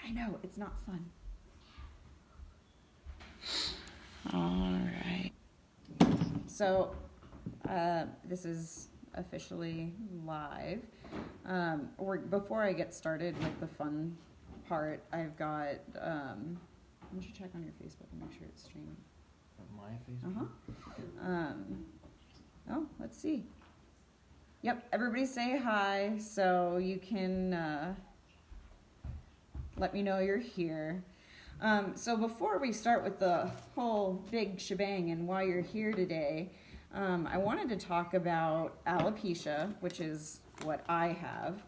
I know, it's not fun. All right. So, this is officially live. Before I get started with the fun part, I've got, why don't you check on your Facebook and make sure it's streaming? My Facebook? Oh, let's see. Yep, everybody say hi so you can let me know you're here. So before we start with the whole big shebang and why you're here today, I wanted to talk about alopecia, which is what I have.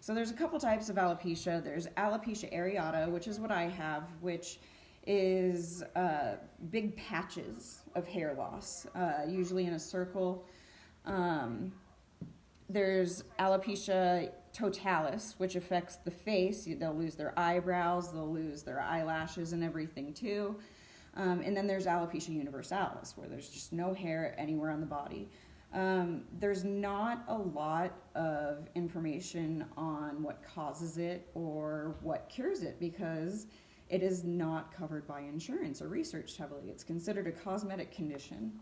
So there's a couple types of alopecia. There's alopecia areata, which is what I have, which is big patches of hair loss, usually in a circle. There's alopecia totalis, which affects the face. They'll lose their eyebrows, they'll lose their eyelashes and everything too. And then there's alopecia universalis, where there's just no hair anywhere on the body. There's not a lot of information on what causes it or what cures it because it is not covered by insurance or researched heavily. It's considered a cosmetic condition.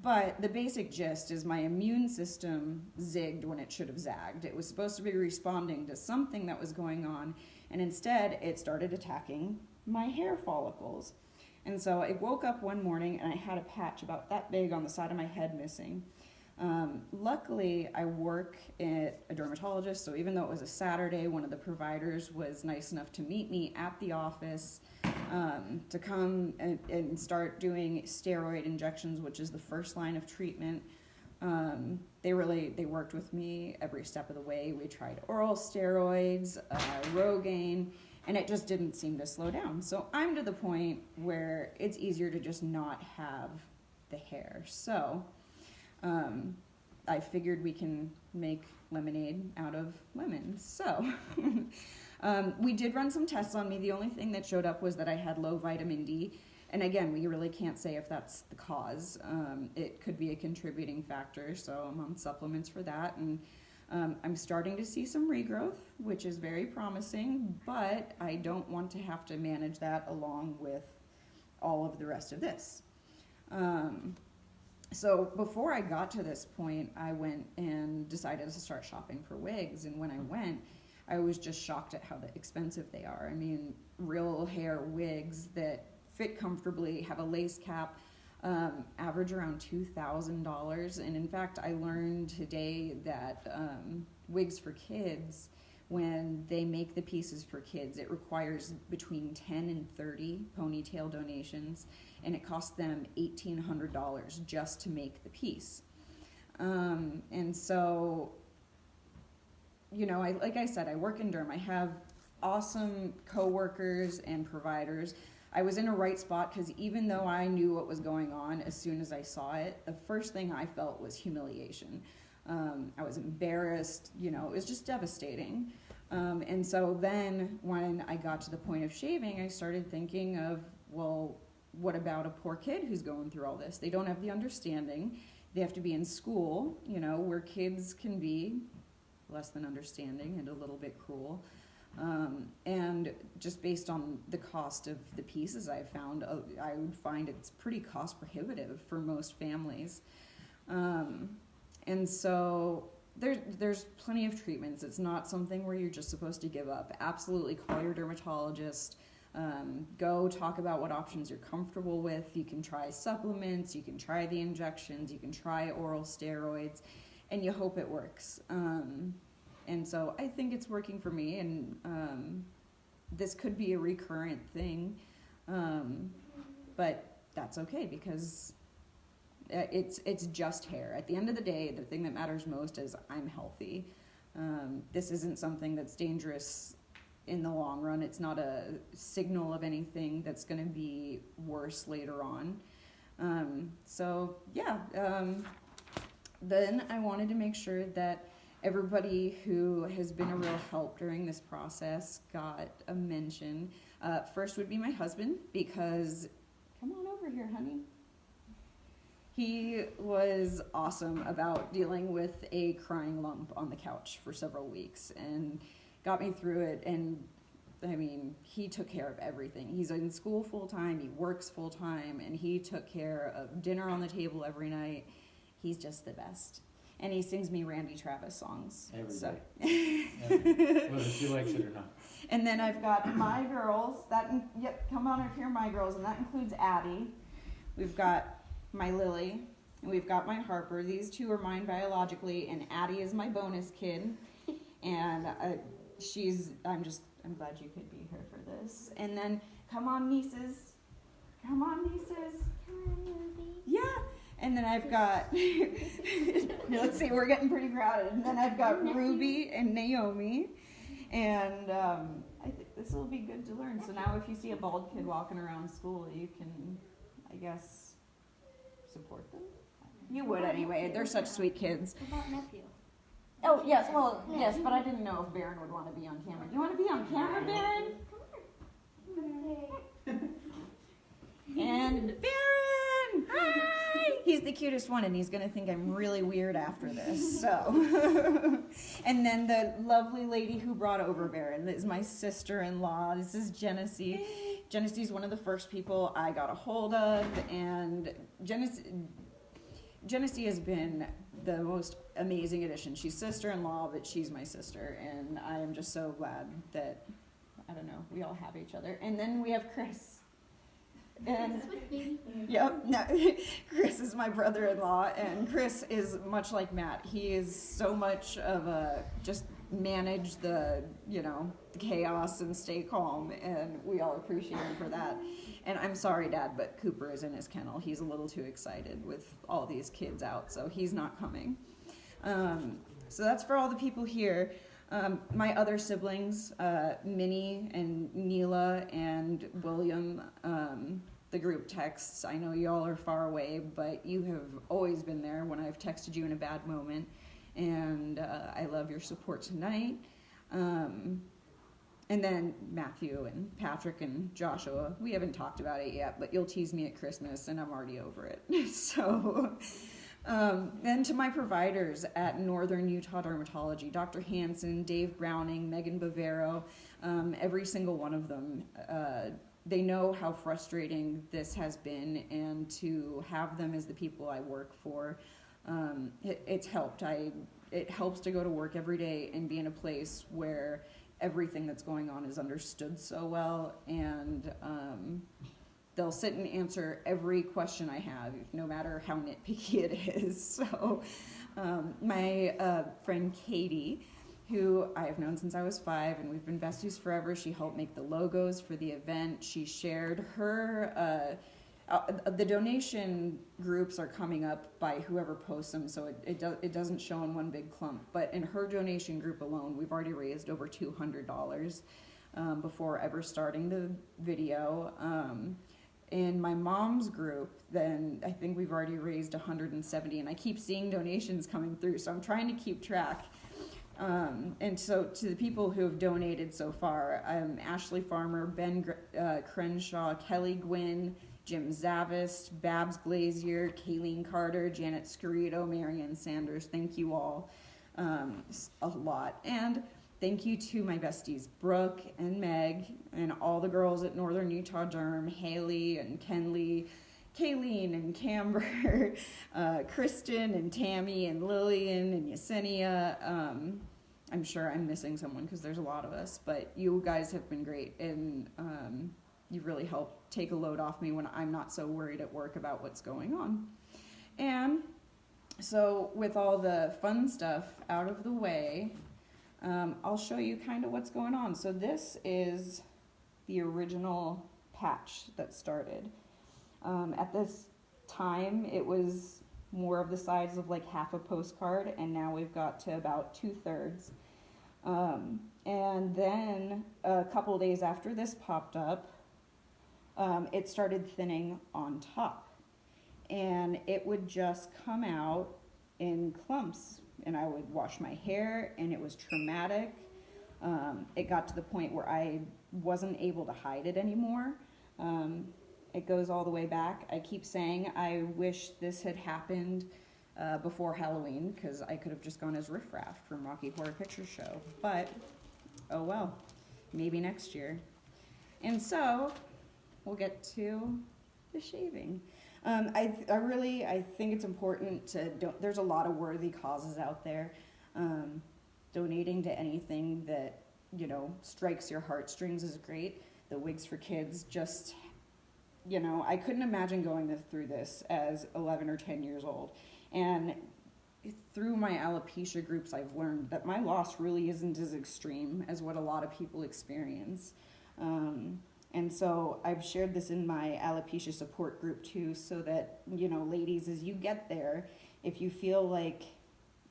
But the basic gist is my immune system zigged when it should have zagged. It was supposed to be responding to something that was going on, and instead it started attacking my hair follicles. And so I woke up one morning and I had a patch about that big on the side of my head missing. Luckily, I work at a dermatologist, so even though it was a Saturday, one of the providers was nice enough to meet me at the office to come and start doing steroid injections, which is the first line of treatment. They worked with me every step of the way. We tried oral steroids, Rogaine, and it just didn't seem to slow down. So I'm to the point where it's easier to just not have the hair. So I figured we can make lemonade out of lemons. So we did run some tests on me. The only thing that showed up was that I had low vitamin D. And again, we really can't say if that's the cause. It could be a contributing factor, so I'm on supplements for that. And I'm starting to see some regrowth, which is very promising, but I don't want to have to manage that along with all of the rest of this. So before I got to this point, I went and decided to start shopping for wigs. And when I went, I was just shocked at how expensive they are. I mean, real hair wigs that fit comfortably, have a lace cap, average around $2,000. And in fact, I learned today that Wigs for Kids, when they make the pieces for kids, it requires between 10 and 30 ponytail donations, and it costs them $1,800 just to make the piece. And so, you know, like I said, I work in derm. I have awesome coworkers and providers. I was in a right spot because even though I knew what was going on, as soon as I saw it, the first thing I felt was humiliation. I was embarrassed, you know, it was just devastating. And so then when I got to the point of shaving, I started thinking of, well, what about a poor kid who's going through all this? They don't have the understanding. They have to be in school, you know, where kids can be less than understanding and a little bit cruel. And just based on the cost of the pieces I've found, I would find it's pretty cost prohibitive for most families. And so there's plenty of treatments. It's not something where you're just supposed to give up. Absolutely call your dermatologist. Go talk about what options you're comfortable with. You can try supplements, you can try the injections, you can try oral steroids, and you hope it works. And so I think it's working for me, and this could be a recurrent thing, but that's okay because it's just hair. At the end of the day, the thing that matters most is I'm healthy. This isn't something that's dangerous in the long run. It's not a signal of anything that's going to be worse later on. Then I wanted to make sure that everybody who has been a real help during this process got a mention. First would be my husband, because, come on over here, honey. He was awesome about dealing with a crying lump on the couch for several weeks, and got me through it. And I mean, he took care of everything. He's in school full time, he works full time, and he took care of dinner on the table every night. He's just the best. And he sings me Randy Travis songs. Every so. day. Whether she likes it or not. And then I've got my girls. Yep, come on up here, my girls, and that includes Addie. We've got my Lily, and we've got my Harper. These two are mine biologically, and Addie is my bonus kid. And I'm glad you could be here for this. And then, come on, nieces. Come on, nieces. Come on, Ruby. Yeah. And then I've got, let's see, we're getting pretty crowded. And then I've got Ruby and Naomi. And I think this will be good to learn. So now if you see a bald kid walking around school, you can, I guess, support them. You would anyway. They're such sweet kids. What about nephew? Oh, yes, well, yes, but I didn't know if Baron would want to be on camera. Do you want to be on camera, Baron? And Baron! Hi! He's the cutest one, and he's going to think I'm really weird after this, so. And then the lovely lady who brought over Baron is my sister-in-law. This is Genesee. Genesee's one of the first people I got a hold of, and Genesee has been the most amazing addition. She's sister-in-law, but she's my sister, and I am just so glad that, I don't know, we all have each other. And then we have Chris. And yep, no, Chris is my brother-in-law, and Chris is much like Matt. He is so much of a just manage the chaos and stay calm, and we all appreciate him for that. And I'm sorry, Dad, but Cooper is in his kennel. He's a little too excited with all these kids out, so he's not coming. So that's for all the people here. My other siblings, Minnie and Neela and William, the group texts. I know y'all are far away, but you have always been there when I've texted you in a bad moment, and I love your support tonight. And then Matthew and Patrick and Joshua, we haven't talked about it yet, but you'll tease me at Christmas, and I'm already over it. So... and to my providers at Northern Utah Dermatology, Dr. Hansen, Dave Browning, Megan Bavero, every single one of them, they know how frustrating this has been, and to have them as the people I work for, it's helped. It helps to go to work every day and be in a place where everything that's going on is understood so well, and they'll sit and answer every question I have, no matter how nitpicky it is. So my friend Katie, who I have known since I was 5, and we've been besties forever, she helped make the logos for the event. She shared her, the donation groups are coming up by whoever posts them, so it doesn't show in one big clump. But in her donation group alone, we've already raised over $200 before ever starting the video. In my mom's group, then I think we've already raised 170, and I keep seeing donations coming through, so I'm trying to keep track. And so to the people who have donated so far, Ashley Farmer, Ben Crenshaw, Kelly Gwynn, Jim Zavist, Babs Glazier, Kayleen Carter, Janet Scarito, Marianne Sanders. Thank you all a lot. And thank you to my besties, Brooke and Meg, and all the girls at Northern Utah Derm, Haley and Kenley, Kayleen and Camber, Kristen and Tammy and Lillian and Yesenia. I'm sure I'm missing someone because there's a lot of us, but you guys have been great, and you've really helped take a load off me when I'm not so worried at work about what's going on. And so with all the fun stuff out of the way, I'll show you kind of what's going on. So this is the original patch that started. At this time, it was more of the size of like half a postcard, and now we've got to about 2/3. And then a couple days after this popped up, it started thinning on top, and it would just come out in clumps, and I would wash my hair, and it was traumatic. It got to the point where I wasn't able to hide it anymore. It goes all the way back. I keep saying I wish this had happened before Halloween, because I could have just gone as Riff Raff from Rocky Horror Picture Show. But oh well, maybe next year. And so, we'll get to the shaving. I think it's important to, there's a lot of worthy causes out there. Donating to anything that, strikes your heartstrings is great. The Wigs for Kids just, I couldn't imagine going through this as 11 or 10 years old. And through my alopecia groups, I've learned that my loss really isn't as extreme as what a lot of people experience. And so I've shared this in my alopecia support group too, so that, ladies, as you get there, if you feel like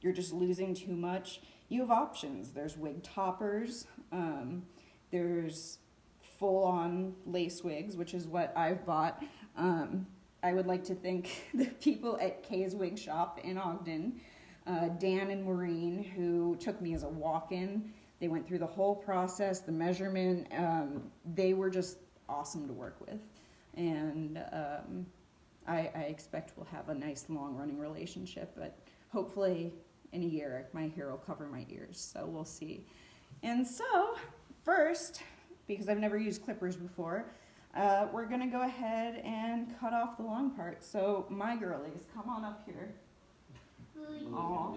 you're just losing too much, you have options. There's wig toppers, there's full-on lace wigs, which is what I've bought. I would like to thank the people at Kay's Wig Shop in Ogden, Dan and Maureen, who took me as a walk-in. They went through the whole process, the measurement. They were just awesome to work with. And I expect we'll have a nice long-running relationship, but hopefully in a year my hair will cover my ears, so we'll see. And so, first, because I've never used clippers before, we're gonna go ahead and cut off the long part. So my girlies, come on up here. Aw.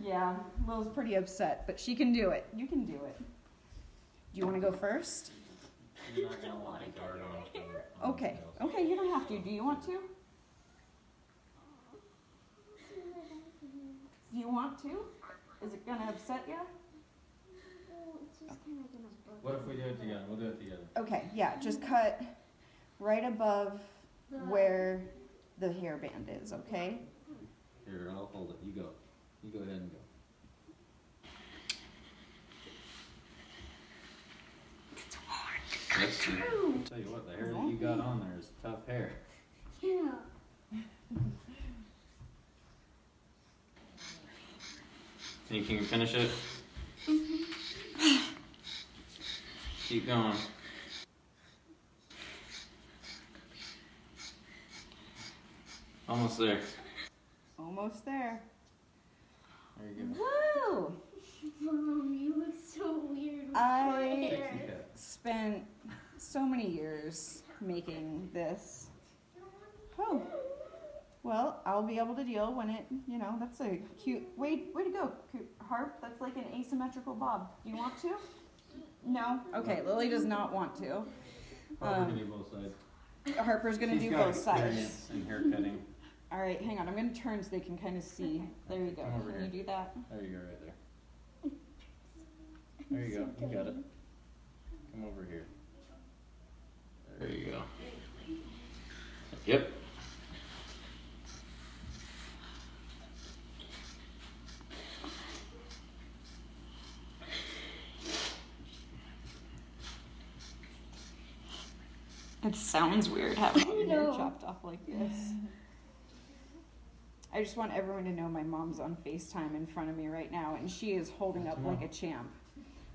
Yeah, Lil's pretty upset, but she can do it. You can do it. Do you want to go first? You're not gonna want the guard on. Okay. Okay, you don't have to. Do you want to? Do you want to? Is it gonna upset you? What if we do it together? We'll do it together. Okay, yeah, just cut right above where the hairband is, okay? Here, I'll hold it. You go. You go ahead and go. That's true. I'll tell you what, the hair that you got on there is tough hair. Yeah. Think you can finish it? Keep going. Almost there. Almost there. There you go. Woo! Mom, you look so weird with I- short hair. Spent so many years making this. Oh, well, I'll be able to deal when it, that's a cute, way to go, Harp. That's like an asymmetrical bob. Do you want to? No? Okay, Lily does not want to. Harper's gonna do both sides. Harper's gonna do both sides. And hair cutting. All right, hang on. I'm gonna turn so they can kind of see. There you go. Come over Can here. you do that? There you go, right there. There you go. You got it. Come over here. There you go. Yep. It sounds weird having I your hair know. chopped off like this. I just want everyone to know my mom's on FaceTime in front of me right now, and she is holding up like a champ.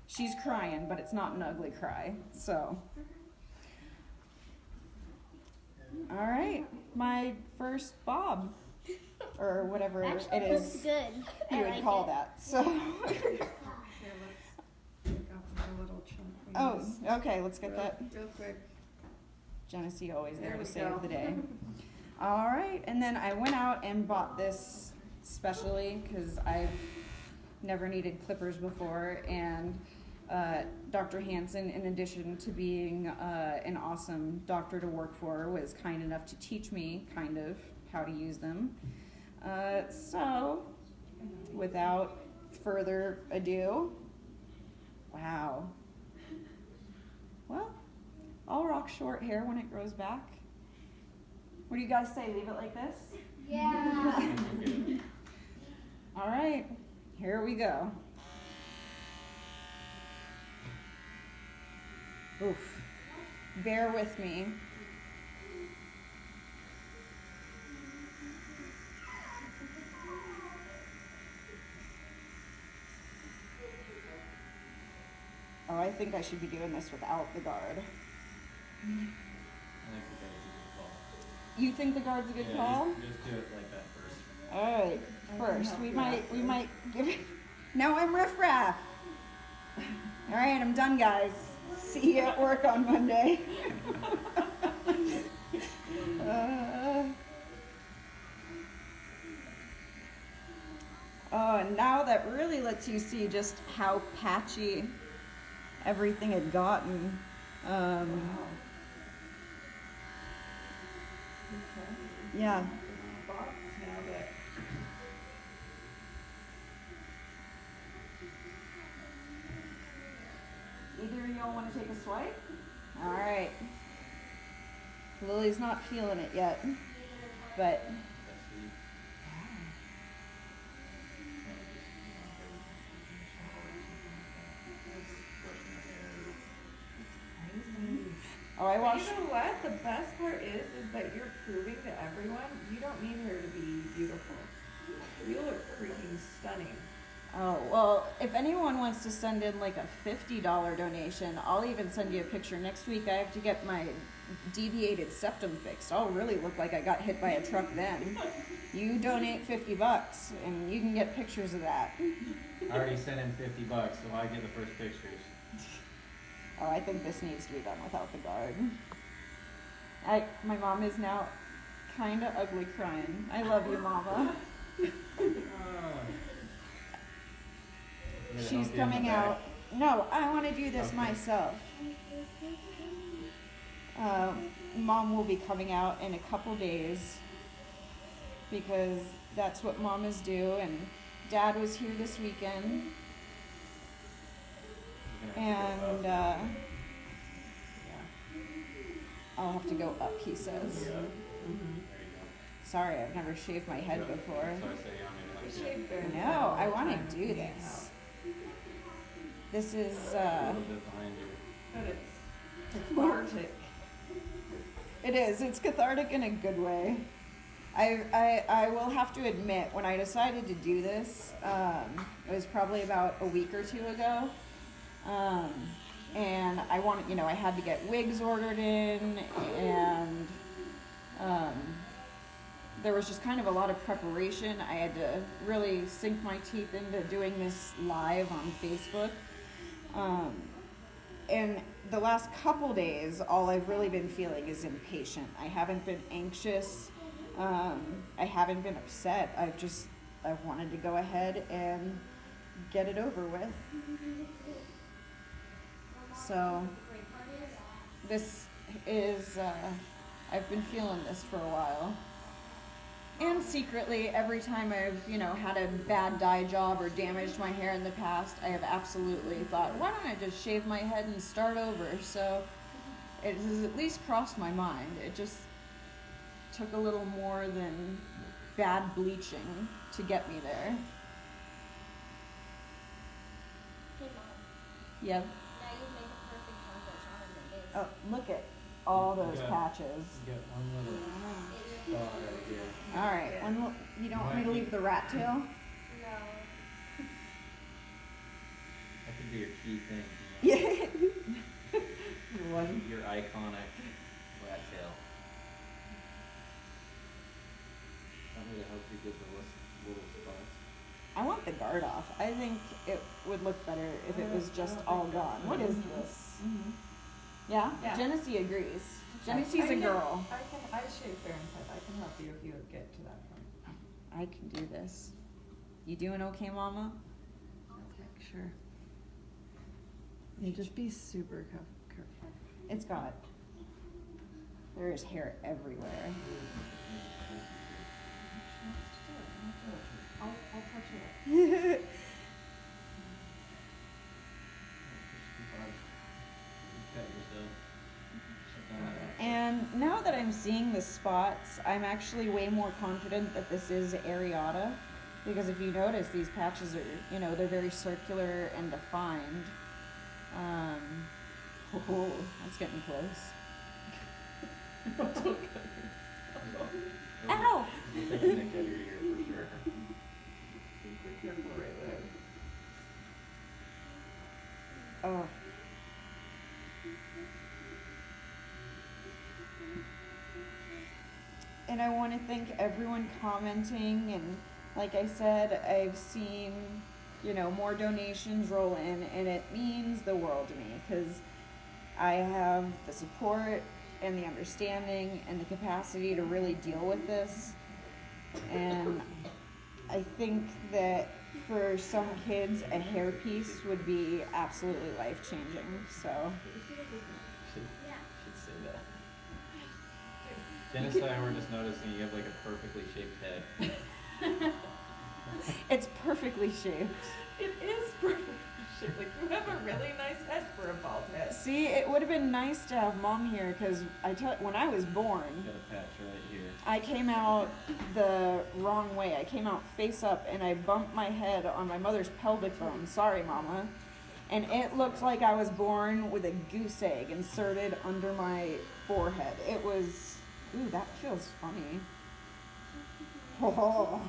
She's crying, but it's not an ugly cry. So, all right, my first bob, or whatever Actually, it looks is good. you I would like call it. that. So, oh, okay, let's get that. Real quick. Genesee always there There to we save go. the day. All right, and then I went out and bought this specially because I've never needed clippers before, and Dr. Hansen, in addition to being an awesome doctor to work for, was kind enough to teach me kind of how to use them. So, without further ado, wow. Well, I'll rock short hair when it grows back. What do you guys say? Leave it like this? Yeah. All right, here we go. Oof. Bear with me. Oh, I think I should be doing this without the guard. You think the guard's a good call? Just do it like that first. All right, first we might give it. Now I'm riffraff. All right, I'm done, guys. See you at work on Monday. Oh, and now that really lets you see just how patchy everything had gotten. Yeah. Either of y'all want to take a swipe? All right. Lily's not feeling it yet, but oh, I But washed. you know what? The best part is that you're proving to everyone you don't need her to be beautiful. You look freaking stunning. Oh, well, if anyone wants to send in like a $50 donation, I'll even send you a picture. Next week I have to get my deviated septum fixed. I'll really look like I got hit by a truck then. You donate $50 and you can get pictures of that. I already sent in $50, so I get the first pictures. Oh, I think this needs to be done without the guard. My mom is now kinda ugly crying. I love you, Mama. She's coming out. No, I want to do this Okay. myself. Mom will be coming out in a couple days because that's what mamas do. And Dad was here this weekend, and I'll have to go up, he says. Yeah. Mm-hmm. Sorry, I've never shaved my head before. So I say, I mean, Shave bare No, head all I the want time. to do this. This is, a little bit behind you. But it's cathartic. it is. It's cathartic in a good way. I will have to admit, when I decided to do this, it was probably about a week or two ago. And I wanted, I had to get wigs ordered in, and there was just kind of a lot of preparation. I had to really sink my teeth into doing this live on Facebook. And the last couple days, all I've really been feeling is impatient. I haven't been anxious. I haven't been upset. I've wanted to go ahead and get it over with. So this is, I've been feeling this for a while. And secretly, every time I've, had a bad dye job or damaged my hair in the past, I have absolutely thought, why don't I just shave my head and start over? So it has at least crossed my mind. It just took a little more than bad bleaching to get me there. Hey, Mom. Yep. Now you make a perfect compost on Oh, look at all those Yeah. patches. You got one little spot right here. All right, you don't want me to leave the rat tail? No. That could be your key thing. Yeah. Your iconic rat tail. Want me to help you get the little spots? I want the guard off. I think it would look better if it was just all gone. What is this? Mm-hmm. Yeah? Yeah. Genesee agrees. Genesee's a girl. I shave Baron's head. I can help you if you get to that point. I can do this. You doing okay, Mama? Let's make sure. You just be super careful. It's got. There is hair everywhere. I'll touch it. And now that I'm seeing the spots, I'm actually way more confident that this is areata. Because if you notice, these patches are, they're very circular and defined. Oh, that's getting close. Ow! Taking the head of your ear for sure. Super careful right there. Oh. And I want to thank everyone commenting, and like I said, I've seen more donations roll in, and it means the world to me because I have the support and the understanding and the capacity to really deal with this. And I think that for some kids, a hairpiece would be absolutely life-changing. So, Should say that. Janice and I were just noticing you have like a perfectly shaped head. it's perfectly shaped. It is perfect shaped. Like, you have a really nice head for a bald head. See, it would have been nice to have Mom here because when I was born, Got a patch right here. I came out the wrong way. I came out face up and I bumped my head on my mother's pelvic bone. Sorry, Mama. And it looked like I was born with a goose egg inserted under my forehead. It was, ooh, that feels funny. Oh.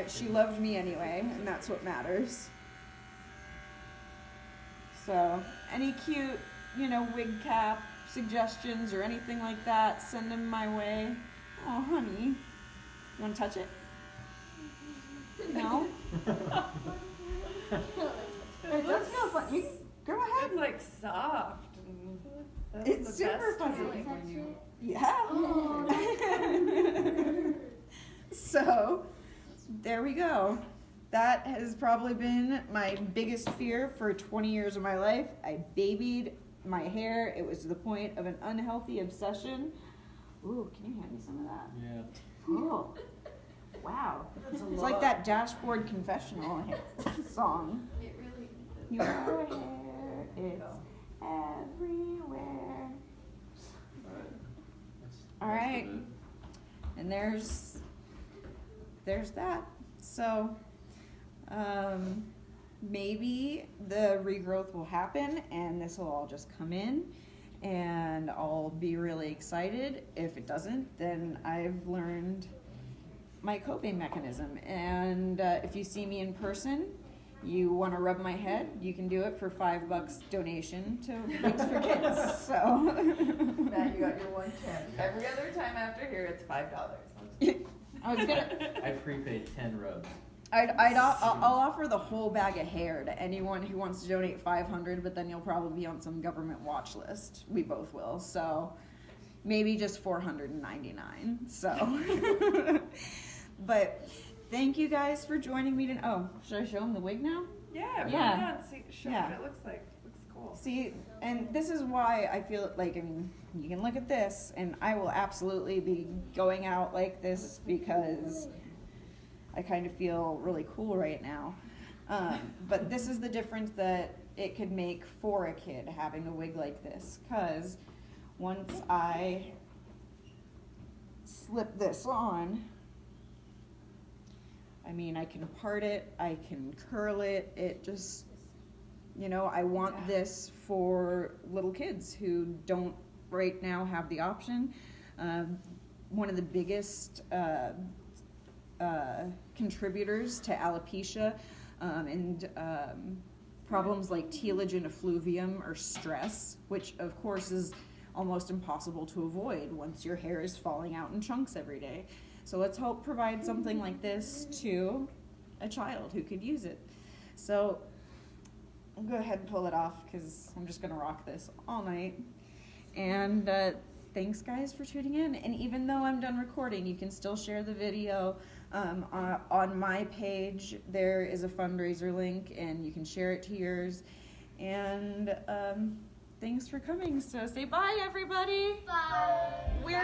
She loved me anyway, and that's what matters. So, any cute, wig cap suggestions or anything like that, send them my way. Oh, honey. You want to touch it? No? It does feel fun. You go ahead. It's like soft. And that's It's the super best fuzzy. feeling when you- Yeah. So, there we go. That has probably been my biggest fear for 20 years of my life. I babied my hair. It was to the point of an unhealthy obsession. Ooh, can you hand me some of that? Yeah. Oh, wow. That's a It's lot. like that Dashboard Confessional song. It really. Your hair, it's everywhere. All right. And there's that. So, maybe the regrowth will happen and this will all just come in and I'll be really excited. If it doesn't, then I've learned my coping mechanism. And if you see me in person, you want to rub my head, you can do it for $5 donation to Wigs for Kids. So Now you got your 110. Every other time after here, it's $5. I was gonna. I prepaid 10 rubs. I'll offer the whole bag of hair to anyone who wants to donate $500, but then you'll probably be on some government watch list. We both will. So maybe just $499. So, but thank you guys for joining me. Should I show them the wig now? Yeah, put Yeah. it on. See, show Yeah. what it looks like. Looks cool. See, and this is why I feel like, you can look at this, and I will absolutely be going out like this because I kind of feel really cool right now. But this is the difference that it could make for a kid having a wig like this, because once I slip this on, I can part it, I can curl it, it just, I want this for little kids who don't right now have the option. One of the biggest contributors to alopecia and problems like telogen effluvium or stress, which of course is almost impossible to avoid once your hair is falling out in chunks every day. So let's hope provide something like this to a child who could use it. So I'll go ahead and pull it off because I'm just going to rock this all night. And thanks guys for tuning in. And even though I'm done recording, you can still share the video. On my page, there is a fundraiser link and you can share it to yours. And thanks for coming. So say bye, everybody. Bye. We're